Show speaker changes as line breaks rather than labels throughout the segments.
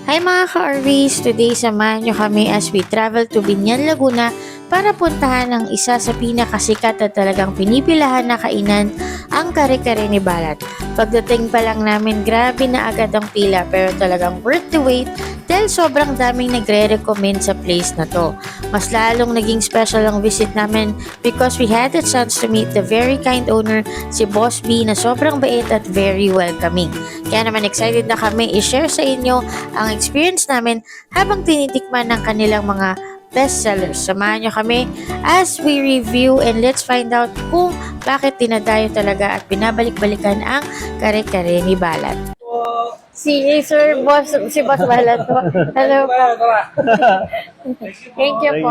Hi mga ka-RVs! Today samahan nyo kami as we travel to Binyan, Laguna para puntahan ang isa sa pinakasikat at talagang pinipilahan na kainan, ang kare-kare ni Balat. Pagdating pa lang namin, grabe na agad ang pila pero talagang worth the wait dahil sobrang daming nagre-recommend sa place na to. Mas lalong naging special ang visit namin because we had the chance to meet the very kind owner, si Boss B, na sobrang bait at very welcoming. Kaya naman excited na kami i-share sa inyo ang experience namin habang tinitikman ng kanilang mga bestsellers. Samahan nyo kami as we review and let's find out kung bakit dinadayo talaga at binabalik-balikan ang kare-kare ni Balat. Si Boss Balat po. Hello po. Thank you po.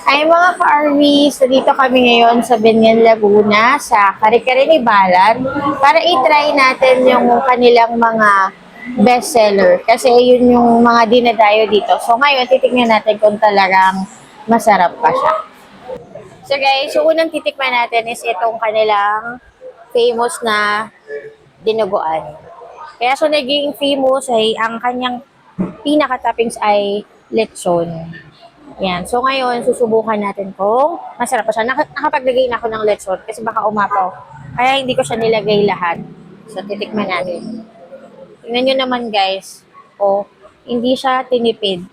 Ay mga ka-RVs, dito kami ngayon sa Binyan, Laguna sa kare-kare ni Balat para i-try natin yung kanilang mga bestseller kasi yun yung mga dinadayo dito. So ngayon, titignan natin kung talagang masarap pa siya. So guys, yung unang titikman natin is itong kanilang famous na dinuguan. Kaya so naging famous ay ang kanyang pinaka-toppings ay lechon. Yan. So ngayon, susubukan natin kung masarap pa siya. Nakapaglagay na ako ng lechon kasi baka umapaw. Kaya hindi ko siya nilagay lahat. So titikman natin. Tingnan nyo naman guys. O, hindi siya tinipid.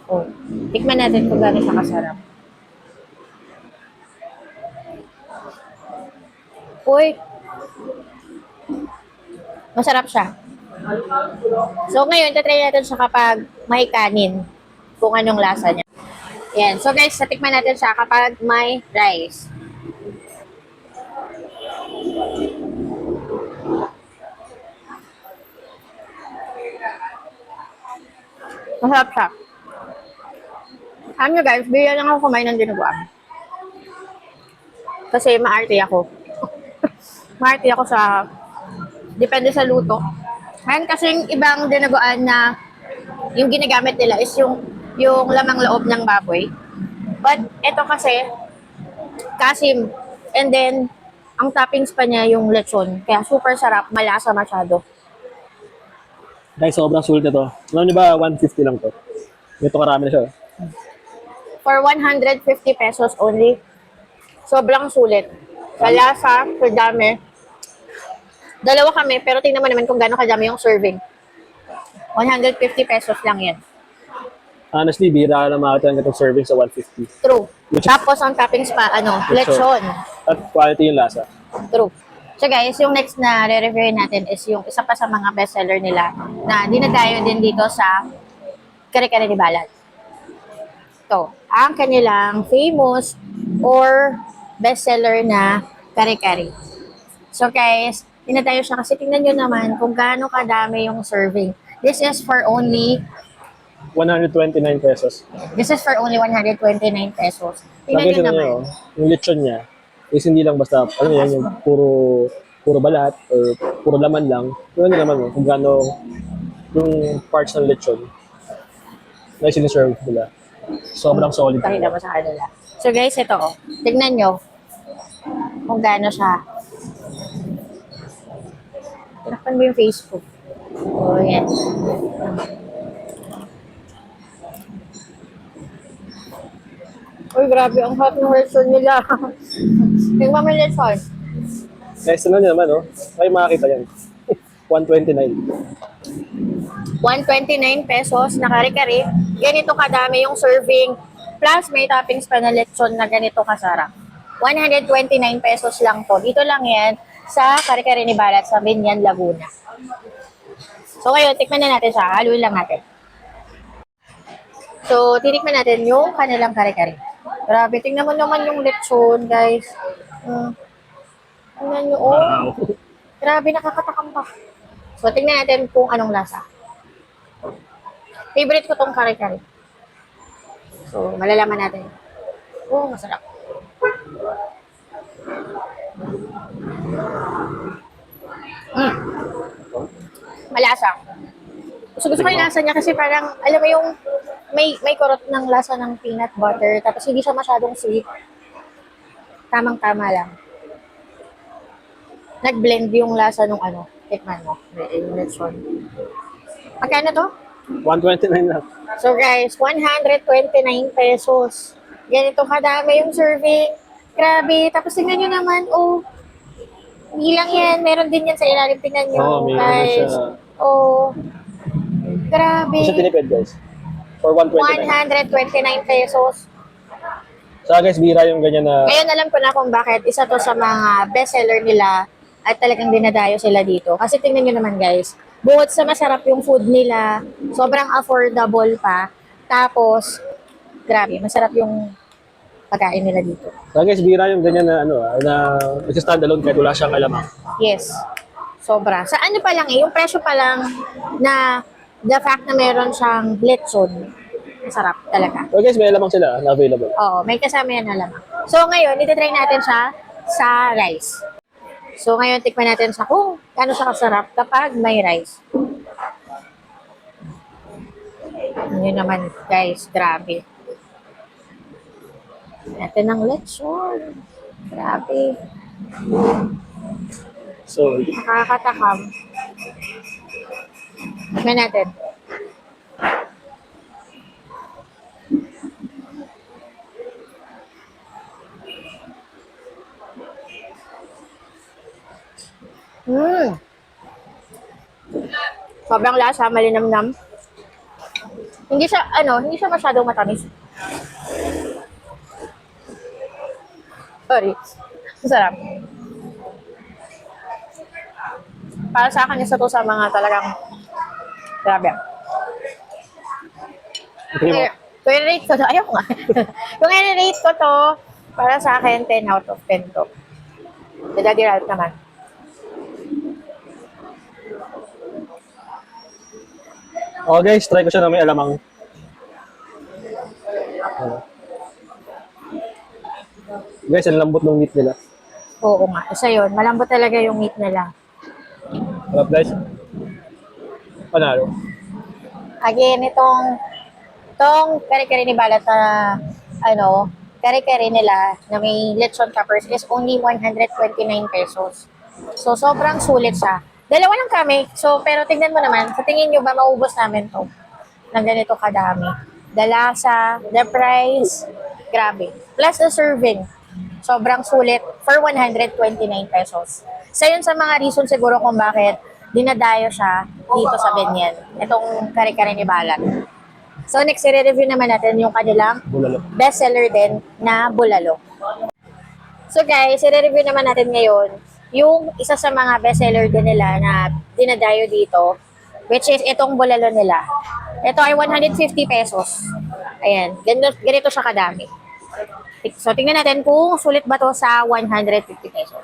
O, tikman natin kung gano'n siya kasarap. Uy, masarap siya. So ngayon, tatry natin siya kapag may kanin. Kung anong lasa niya. Yan. So guys, tatikman natin siya kapag may rice. Masarap siya. Alam nyo guys, bigyan lang ako kumain ng dinuguan. Kasi maarte ako. Maarte ako sa, depende sa luto. Ngayon kasing ibang dinuguan na yung ginagamit nila is yung lamang loob ng baboy. But ito kasi, kasim. And then, ang toppings pa niya yung lechon. Kaya super sarap, malasa masyado.
Guys, sobrang sulit na to. Alam niyo ba, 150 lang to. Ito karami na siya.
For 150 pesos only, sobrang sulit. Sa lasa, sa dami. Dalawa kami, pero tingnan mo naman kung gano'ng kadami yung serving. 150 pesos lang yan.
Honestly, bihira ka na makakita ng ganitong serving sa 150.
True. Tapos ang toppings pa, lechon.
At quality yung lasa.
True. So guys, yung next na re-review natin is yung isa pa sa mga bestseller nila na dinadayo din dito sa kare-kare ni Balat. Ito, ang kanilang famous or bestseller na kare-kare. So guys, dinadayo siya kasi tingnan nyo naman kung gaano kadami yung serving. This is for only
129 pesos.
This is for only 129 pesos. Tingnan nyo naman.
Yung lechon niya is hindi lang basta, alam mo yan, yung puro balat or puro laman lang. Yun naman kung gaano yung parts ng lechon na siniserve nila. Sobrang solid.
Pakita mo sa kanila. So guys, ito tignan nyo kung gaano siya. Tinakpan mo yung Facebook. Oh, yan. Uy, grabe, ang hot ng lechon nila. Tingnan mo yung lechon.
Guys, tignan niyo naman, ay makakita yan. 129.
129 pesos na kare-kare. Ganito kadami yung serving. Plus, may toppings pa na lechon na ganito kasarap. 129 pesos lang to. Dito lang yan sa kare-kare ni Balat sa Binyan, Laguna. So, ngayon, tikman na natin siya. Haluin lang natin. So, titikman natin yung kanilang kare-kare. Grabe, tingnan mo naman yung lechon, guys. Tingnan nyo, Grabe, nakakatakam pa. So, tingnan natin kung anong lasa. Favorite ko tong kare-kare. So, malalaman natin. Masarap. Malasa. Gusto ko yung lasa niya kasi parang, alam mo yung may kurot ng lasa ng peanut butter tapos hindi siya masyadong sweet. Tamang-tama lang. Nag-blend yung lasa nung tikman mo. Yung lechon. Magkano to?
129 lang.
So guys, 129 pesos. Ganito kadami yung serving. Grabe. Tapos tingnan nyo naman, oh, hindi lang yan. Meron din yan sa ilalim. Tingnan nyo,
Oo, may ano
guys.
siya.
Oh, grabe.
Isa tinipid guys. For 129.
129 pesos.
So guys, bira yung ganyan na
Ngayon alam ko na kung bakit isa to sa mga bestseller nila at talagang dinadayo sila dito. Kasi tingnan nyo naman guys, bukod sa masarap yung food nila, sobrang affordable pa. Tapos, grabe, masarap yung pagkain nila dito.
So guys, bira yung ganyan na ano, na nagsa-standalone kahit wala siyang kalaman.
Yes, sobra. Sa ano pa lang yung presyo pa lang na the fact na meron siyang lechon, masarap talaga.
So guys, may lamang sila na available.
Oo, may kasama yan na lamang. So ngayon, ititry natin siya sa rice. So ngayon, tikman natin sa kung ano siya kasarap kapag may rice. Yun naman, guys, grabe. Ito ng lechon. Grabe.
So,
Nakakatakam. Tikman natin. Sobrang lasa, malinamnam. Hindi siya masyadong matamis. Sorry. Masarap. Para sa akin, isa to sa mga talagang grabe.
okay mo.
Kung i-rate ko to, ayaw ko nga. Kung i-rate ko to, para sa akin, 10 out of 10 to. The Daddy Ralph naman.
Oh guys, try ko siya na may alamang. Guys, ang lambot ng meat nila.
Oo nga. Isa yun. Malambot talaga yung meat nila.
Harap guys. Panalo.
Again, itong kare-kare ni Balat na, kare-kare nila na may lechon peppers is only 129 pesos. So, sobrang sulit siya. Dalawa lang kami. So, pero tignan mo naman, sa tingin nyo ba maubos namin to ng ganito kadami? The lasa, the price, grabe. Plus the serving. Sobrang sulit for 129 pesos. Isa yun sa mga reason siguro kung bakit dinadayo siya dito sa Benyan. Itong kare-kare ni Balat. So next, i-review naman natin yung kanilang
Bulalo.
bestseller din na bulalo. So guys, i-review naman natin ngayon yung isa sa mga bestseller din nila na dinadayo dito, which is itong bulalo nila. Ito ay 150 pesos. Ayan, ganito siya kadami. So, tingnan natin kung sulit ba to sa 150 pesos.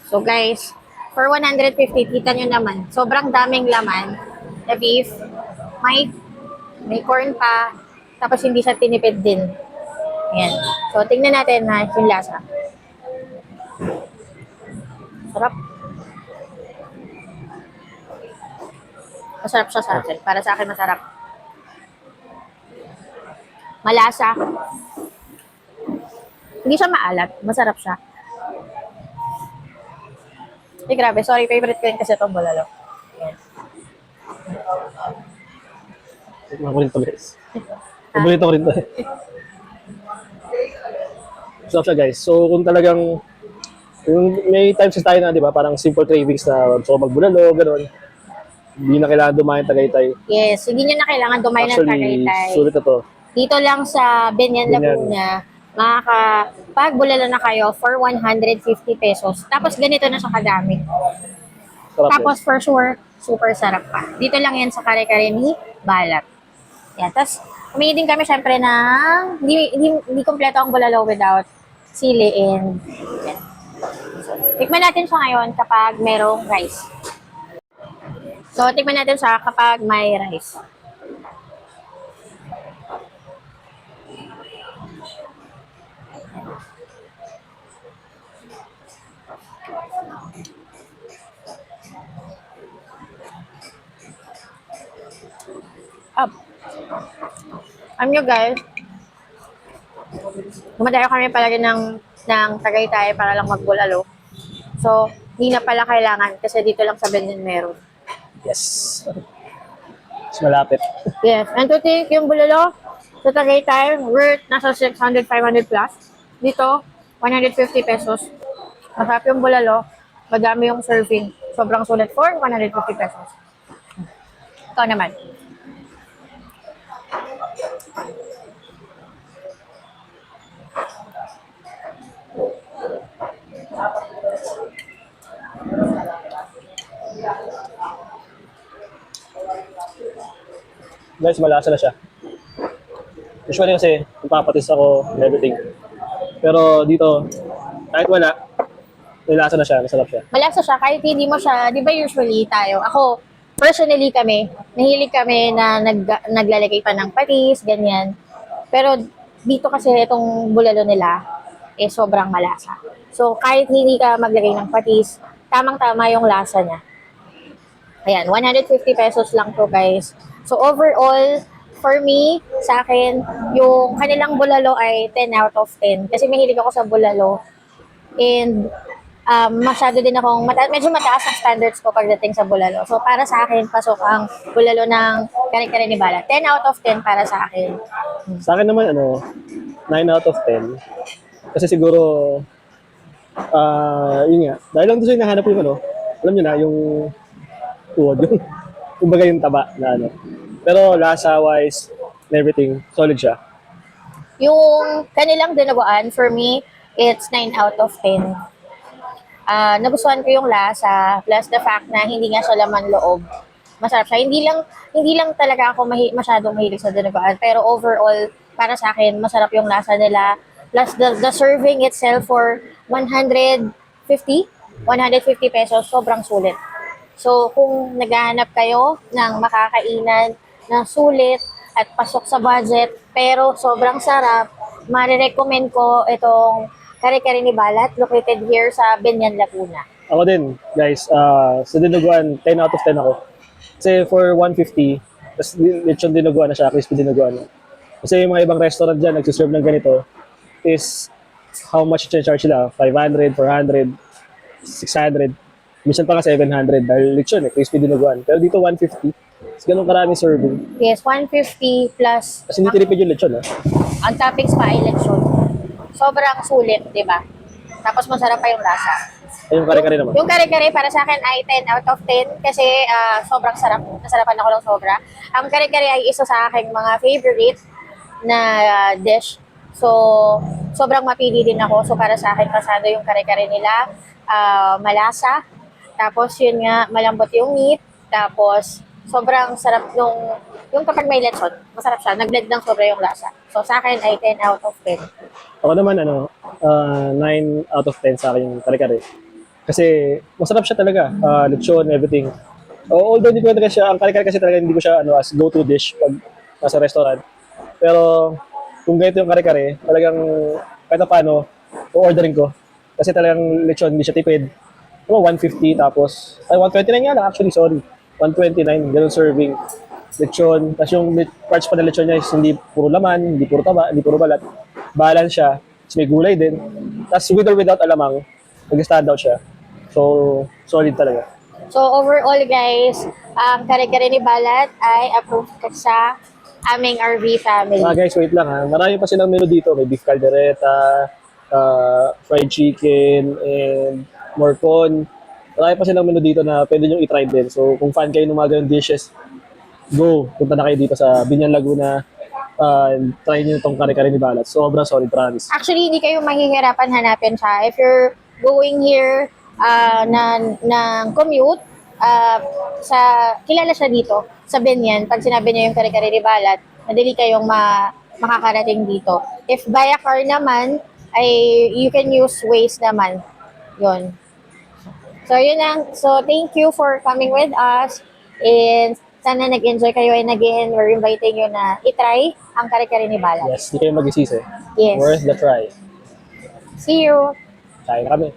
So, guys, for 150, kita nyo naman, sobrang daming laman. The beef, may corn pa, tapos hindi siya tinipid din. Ayan. So, tingnan natin na yung lasa. Sarap. Masarap siya sa akin. Para sa akin, masarap. Malasa. Hindi siya maalat. Masarap siya. Grabe. Sorry, favorite ko yun kasi itong bulalo. Ayan.
Makulit to guys. Paborito ko rin to. Sarap siya guys. So kung talagang may times tayo na, di ba, parang simple cravings na gusto ko magbulalo, gano'n. Hindi na kailangan dumayan Tagaytay.
Yes, hindi nyo na kailangan dumayo ng
Actually,
Tagaytay.
sulit na to.
Dito lang sa Benyan, Laguna, makakapag-bulalo na kayo for 150 pesos. Tapos ganito na siya kadami.
Sarap
Tapos for sure, super sarap pa. Dito lang yan sa kare-kare ni Balat. Yan. Tapos, humingi din kami syempre ng hindi kompleto ang bulalo without sili and yan. So, tikman natin siya ngayon kapag merong rice. So, tikman natin siya kapag may rice. Up. Alam nyo guys, dumadayo kami palagi ng Tagaytay para lang magbulalo. So, hindi na pala kailangan kasi dito lang sa Benyan meron.
Yes. Mas malapit.
Yes. And to think, yung bulalo, sa Tagaytay, worth nasa 600, 500 plus. Dito, 150 pesos. Masarap yung bulalo. Madami yung serving. Sobrang sulit for 150 pesos. Ito naman.
Guys, malasa na siya. Usually kasi, ipapatis ako and everything. Pero dito, kahit wala, may lasa na siya, masarap siya.
Malasa siya kahit hindi mo siya, di ba usually tayo, ako, personally kami, nahilig kami na naglalagay pa ng patis, ganyan. Pero dito kasi itong bulalo nila, sobrang malasa. So kahit hindi ka maglagay ng patis, tamang-tama yung lasa niya. Ayan, 150 pesos lang to guys. So overall, for me, sa akin, yung kanilang bulalo ay 10 out of 10. Kasi mahilig ako sa bulalo. And masyado din akong, medyo mataas ang standards ko pagdating sa bulalo. So para sa akin, pasok ang bulalo ng kare-kare ni Bala. 10 out of 10 para sa akin.
Sa akin naman, 9 out of 10. Kasi siguro, yun nga, dahil lang doon sa hinahanap yung alam nyo na, yung tuwod, yung, kumbaga yung taba na Pero lasa-wise, and everything, solid siya.
Yung kanilang dinuguan, for me, it's 9 out of 10. Nagustuhan ko yung lasa, plus the fact na hindi nga siya laman loob. Masarap siya. Hindi lang talaga ako masyadong mahilig sa dinuguan, pero overall, para sa akin, masarap yung lasa nila. Plus the serving itself for 150 pesos, sobrang sulit. So, kung naghahanap kayo ng makakainan na sulit at pasok sa budget, pero sobrang sarap, marirecommend ko itong kare-kare ni Balat, located here sa Binyan, Laguna.
Ako din, guys, sa dinuguan, 10 out of 10 ako. Kasi for 150, tapos lechon dinuguan na siya, crispy dinuguan na. Kasi yung mga ibang restaurant dyan, nagsiserve ng ganito, is how much charge sila? 500, 400, 600. Minsan pa nga 700 dahil lechon crispy dinuguan. Pero dito 150. Kasi ganun karaming serving.
Yes, 150 plus
Kasi hindi tinipid yung lechon,
ang toppings pa ay lechon. Sobrang sulit, di ba? Tapos masarap pa yung lasa.
Ay, yung kare-kare naman.
Yung kare-kare para sa akin ay 10 out of 10 kasi sobrang sarap. Nasarapan ako ng sobra. Ang kare-kare ay isa sa aking mga favorite na dish. So, sobrang mapili din ako. So, para sa akin, pasado yung kare-kare nila. Malasa. Tapos, yun nga, malambot yung meat. Tapos, sobrang sarap yung kapag may lechon. Masarap siya. Nag-blend ng sobra yung lasa. So, sa akin ay 10 out of 10.
Ako naman, 9 out of 10 sa akin yung kare-kare. Kasi, masarap siya talaga. Lechon, everything. Although hindi ko talaga siya, ang kare-kare kasi talaga hindi ko siya as go-to dish pag nasa restaurant. Pero, kung ganito yung kare-kare, talagang kahit na paano, o-ordering ko. Kasi talagang lechon, hindi siya tipid. 150 tapos, 129 nga lang actually, sorry. 129, ganun serving. Lechon, tapos yung parts pa ng lechon niya is hindi puro laman, hindi puro taba, hindi puro balat. Balance siya, tapos may gulay din. Tapos with or without alamang, nag-stand out siya. So, solid talaga.
So, overall guys, ang kare-kare ni Balat ay approved sa aming RV family.
Guys, wait lang ha. Marami pa silang menu dito. May beef caldereta, fried chicken, and more corn. Marami pa silang menu dito na pwede nyo i-try din. So, kung fan kayo ng mga ganun dishes, go. Punta na kayo dito sa Binyan, Laguna. Try nyo itong kare-kare ni Balat. Sobrang solid, promise.
Actually, hindi kayo mahihirapan hanapin siya. If you're going here ng commute, kilala siya dito sa Binyan. Pag sinabi niyo yung kare-kare ni Balat, madali kayong makakarating dito. If via car naman, ay you can use Waze naman. Yun. So, yun lang. So, thank you for coming with us. And sana nag-enjoy kayo and again, we're inviting you na itry ang kare-kare ni Balat.
Yes, di kayo mag-isisi.
Yes.
Worth the try.
See you!
Kain na kami.